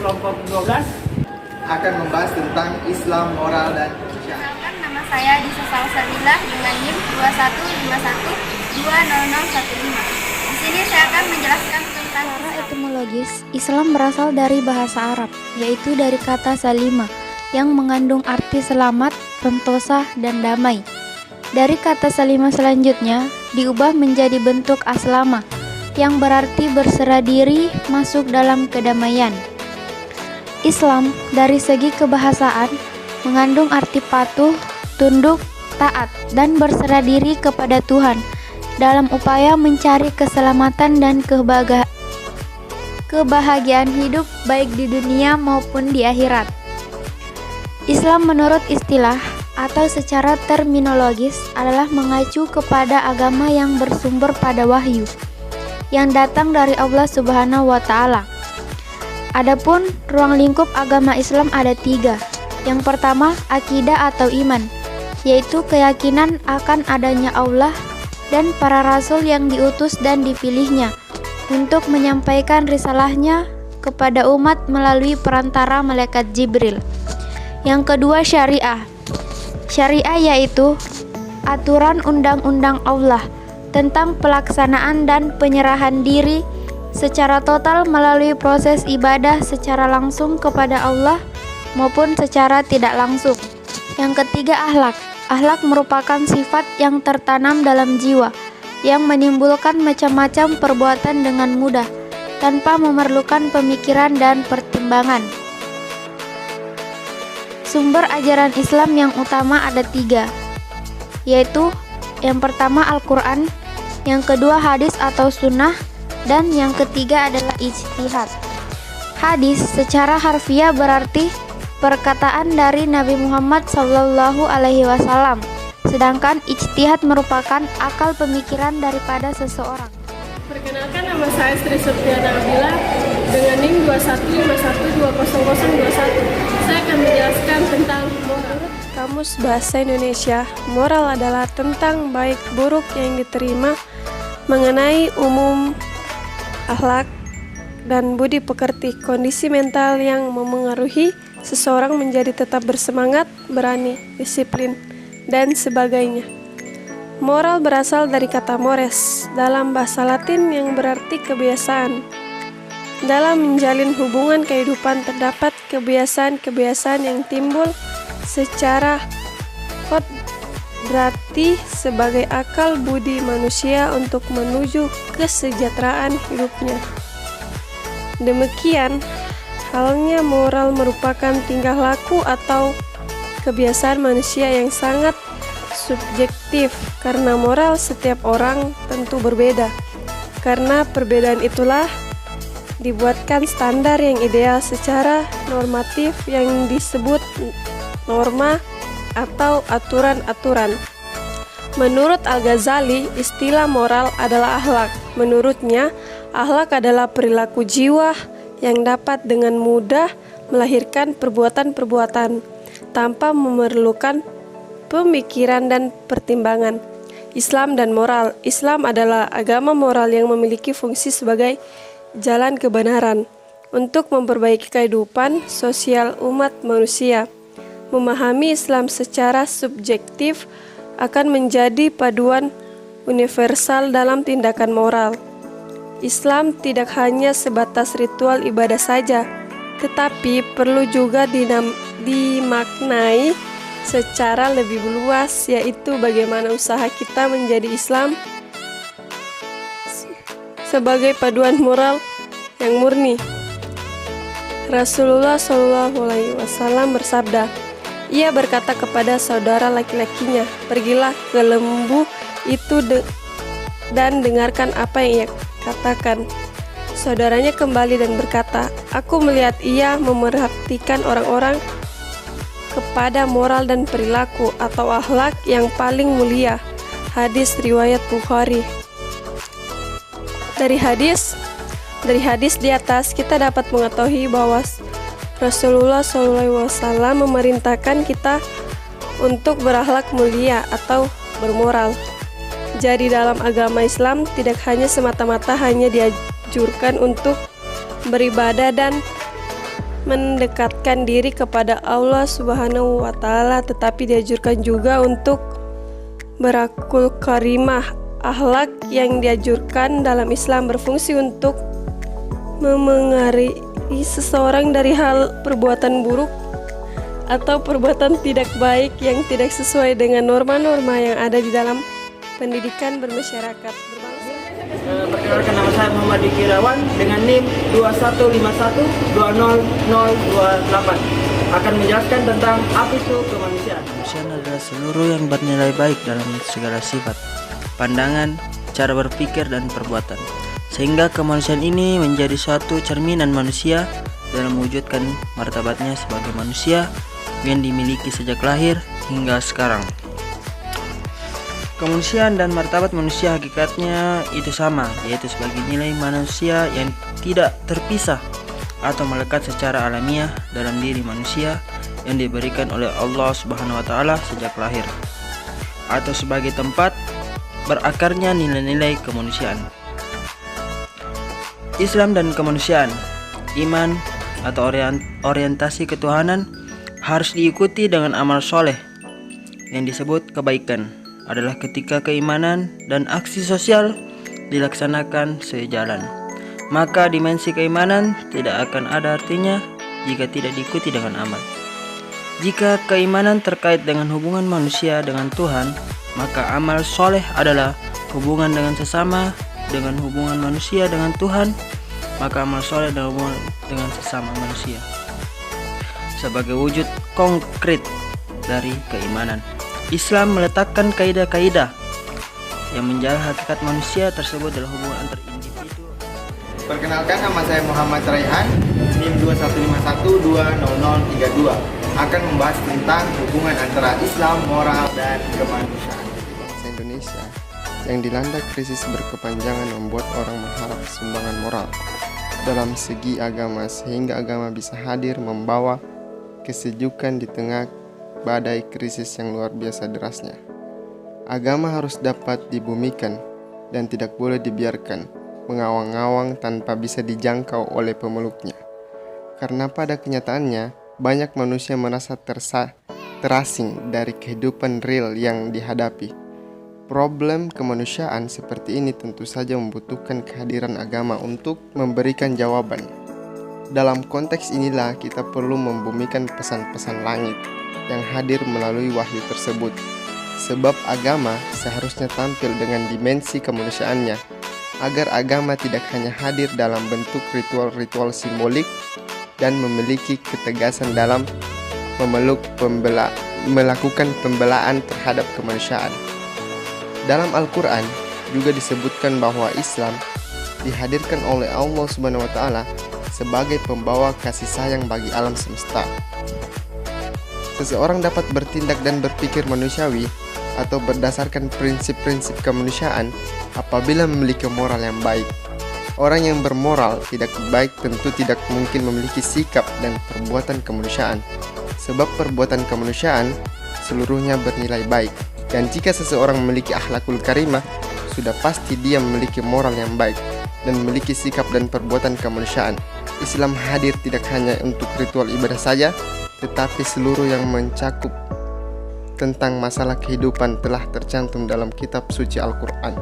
kelompok 12 akan membahas tentang Islam, moral, dan syariat. Perkenalkan, nama saya Disa Salsabila dengan NIM 2121200015. Di sini saya akan menjelaskan tentang Secara etimologis, Islam berasal dari bahasa Arab, yaitu dari kata salima, yang mengandung arti selamat, sentosa, dan damai. Dari kata salima selanjutnya, diubah menjadi bentuk aslama, yang berarti berserah diri masuk dalam kedamaian. Islam dari segi kebahasaan mengandung arti patuh, tunduk, taat, dan berserah diri kepada Tuhan dalam upaya mencari keselamatan dan kebahagiaan hidup baik di dunia maupun di akhirat. Islam menurut istilah atau secara terminologis adalah mengacu kepada agama yang bersumber pada wahyu yang datang dari Allah Subhanahu wa Ta'ala. Adapun ruang lingkup agama Islam ada 3. Yang pertama, akidah atau iman, yaitu keyakinan akan adanya Allah dan para rasul yang diutus dan dipilihnya untuk menyampaikan risalahnya kepada umat melalui perantara malaikat Jibril. Yang kedua, syariah. Syariah yaitu aturan undang-undang Allah tentang pelaksanaan dan penyerahan diri secara total melalui proses ibadah secara langsung kepada Allah maupun secara tidak langsung. Yang ketiga, akhlak. Akhlak merupakan sifat yang tertanam dalam jiwa yang menimbulkan macam-macam perbuatan dengan mudah tanpa memerlukan pemikiran dan pertimbangan. Sumber ajaran Islam yang utama ada 3, yaitu yang pertama Al-Quran, yang kedua hadis atau sunnah, dan yang ketiga adalah ijtihad. Hadis secara harfiah berarti perkataan dari Nabi Muhammad SAW, sedangkan ijtihad merupakan akal pemikiran daripada seseorang. Perkenalkan, nama saya Sri Septiana Abila dengan NIM 2151200021. Saya akan menjelaskan tentang moral. Kamus Bahasa Indonesia, moral adalah tentang baik buruk yang diterima mengenai umum akhlak dan budi pekerti, kondisi mental yang memengaruhi seseorang menjadi tetap bersemangat, berani, disiplin, dan sebagainya. Moral berasal dari kata mores dalam bahasa Latin yang berarti kebiasaan. Dalam menjalin hubungan kehidupan terdapat kebiasaan-kebiasaan yang timbul secara berarti sebagai akal budi manusia untuk menuju kesejahteraan hidupnya. Demikian halnya moral merupakan tingkah laku atau kebiasaan manusia yang sangat subjektif, karena moral setiap orang tentu berbeda. Karena perbedaan itulah dibuatkan standar yang ideal secara normatif yang disebut norma atau aturan-aturan. Menurut Al-Ghazali, istilah moral adalah akhlak. Menurutnya, akhlak adalah perilaku jiwa yang dapat dengan mudah melahirkan perbuatan-perbuatan tanpa memerlukan pemikiran dan pertimbangan. Islam dan moral. Islam adalah agama moral yang memiliki fungsi sebagai jalan kebenaran untuk memperbaiki kehidupan sosial umat manusia. Memahami Islam secara subjektif akan menjadi paduan universal dalam tindakan moral. Islam tidak hanya sebatas ritual ibadah saja, tetapi perlu juga dimaknai secara lebih luas, yaitu bagaimana usaha kita menjadi Islam sebagai paduan moral yang murni. Rasulullah SAW bersabda, ia berkata kepada saudara laki-lakinya, pergilah ke lembu itu dan dengarkan apa yang ia katakan. Saudaranya kembali dan berkata, aku melihat ia memerhatikan orang-orang kepada moral dan perilaku atau akhlak yang paling mulia. Hadis riwayat Bukhari. Dari hadis di atas kita dapat mengetahui bahwa Rasulullah SAW memerintahkan kita untuk berakhlak mulia atau bermoral. Jadi dalam agama Islam tidak hanya semata-mata hanya dianjurkan untuk beribadah dan mendekatkan diri kepada Allah Subhanahu wa Ta'ala, tetapi dianjurkan juga untuk berakul karimah. Akhlak yang dianjurkan dalam Islam berfungsi untuk memengaruhi seseorang dari hal perbuatan buruk atau perbuatan tidak baik yang tidak sesuai dengan norma-norma yang ada di dalam pendidikan bermasyarakat berbangsa. Perkenalkan, nama saya Muhammad Diki Irawan dengan NIM 2151200028 akan menjelaskan tentang apa itu kemanusiaan. Kemanusiaan adalah seluruh yang bernilai baik dalam segala sifat, pandangan, cara berpikir dan perbuatan. Sehingga kemanusiaan ini menjadi suatu cerminan manusia dalam mewujudkan martabatnya sebagai manusia yang dimiliki sejak lahir hingga sekarang. Kemanusiaan dan martabat manusia hakikatnya itu sama, yaitu sebagai nilai manusia yang tidak terpisah atau melekat secara alamiah dalam diri manusia yang diberikan oleh Allah Subhanahu wa Ta'ala sejak lahir, atau sebagai tempat berakarnya nilai-nilai kemanusiaan. Islam dan kemanusiaan, iman atau orientasi ketuhanan harus diikuti dengan amal soleh yang disebut kebaikan, adalah ketika keimanan dan aksi sosial dilaksanakan sejalan. Maka dimensi keimanan tidak akan ada artinya jika tidak diikuti dengan amal. Jika keimanan terkait dengan hubungan manusia dengan Tuhan, maka amal soleh adalah hubungan dengan sesama. Dengan hubungan manusia dengan Tuhan, maka amal soleh dan hubungan dengan sesama manusia sebagai wujud konkret dari keimanan. Islam meletakkan kaidah-kaidah yang menjaga hakikat manusia tersebut dalam hubungan antar individu. Perkenalkan, nama saya Muhammad Raihan, NIM 2151200032 akan membahas tentang hubungan antara Islam, moral, dan kemanusiaan. Bangsa Indonesia yang dilanda krisis berkepanjangan membuat orang mengharap sumbangan moral dalam segi agama, sehingga agama bisa hadir membawa kesejukan di tengah badai krisis yang luar biasa derasnya. Agama harus dapat dibumikan dan tidak boleh dibiarkan mengawang-awang tanpa bisa dijangkau oleh pemeluknya. Karena pada kenyataannya, banyak manusia merasa terasing dari kehidupan real yang dihadapi. Problem kemanusiaan seperti ini tentu saja membutuhkan kehadiran agama untuk memberikan jawaban. Dalam konteks inilah kita perlu membumikan pesan-pesan langit yang hadir melalui wahyu tersebut. Sebab agama seharusnya tampil dengan dimensi kemanusiaannya, agar agama tidak hanya hadir dalam bentuk ritual-ritual simbolik dan memiliki ketegasan dalam melakukan pembelaan terhadap kemanusiaan. Dalam Al-Quran juga disebutkan bahwa Islam dihadirkan oleh Allah Subhanahu wa Ta'ala sebagai pembawa kasih sayang bagi alam semesta. Seseorang dapat bertindak dan berpikir manusiawi atau berdasarkan prinsip-prinsip kemanusiaan apabila memiliki moral yang baik. Orang yang bermoral tidak baik tentu tidak mungkin memiliki sikap dan perbuatan kemanusiaan, sebab perbuatan kemanusiaan seluruhnya bernilai baik. Dan jika seseorang memiliki akhlakul karimah, sudah pasti dia memiliki moral yang baik dan memiliki sikap dan perbuatan kemanusiaan. Islam hadir tidak hanya untuk ritual ibadah saja, tetapi seluruh yang mencakup tentang masalah kehidupan telah tercantum dalam kitab suci Al-Quran.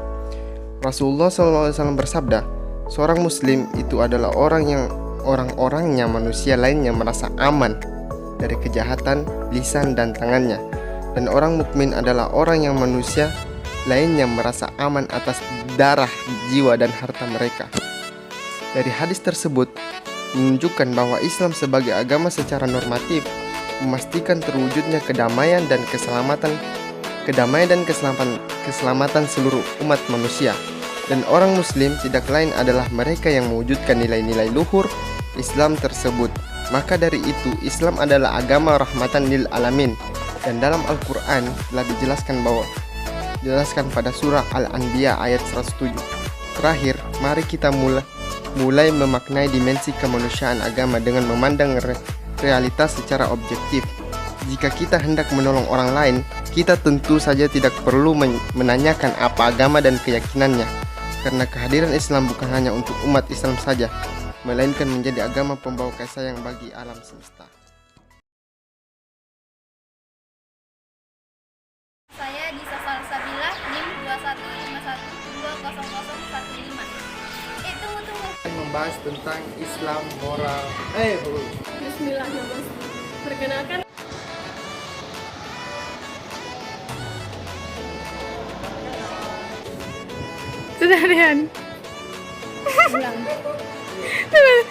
Rasulullah SAW bersabda, seorang muslim itu adalah orang-orangnya manusia lainnya merasa aman dari kejahatan lisan dan tangannya. Dan orang mukmin adalah orang yang manusia lainnya merasa aman atas darah, jiwa, dan harta mereka. Dari hadis tersebut menunjukkan bahwa Islam sebagai agama secara normatif memastikan terwujudnya kedamaian dan keselamatan seluruh umat manusia. Dan orang muslim tidak lain adalah mereka yang mewujudkan nilai-nilai luhur Islam tersebut. Maka dari itu, Islam adalah agama rahmatan lil alamin. Dan dalam Al-Quran telah dijelaskan pada surah Al-Anbiya ayat 107. Terakhir, mari kita mulai memaknai dimensi kemanusiaan agama dengan memandang realitas secara objektif. Jika kita hendak menolong orang lain, kita tentu saja tidak perlu menanyakan apa agama dan keyakinannya, karena kehadiran Islam bukan hanya untuk umat Islam saja, melainkan menjadi agama pembawa kasih sayang bagi alam semesta. Saya di Salsabila NIM 215120015. Tunggu. Akan membahas tentang Islam, moral. Bismillahirrahmanirrahim. Perkenalkan, Sudah Rian. Ulang. Terus.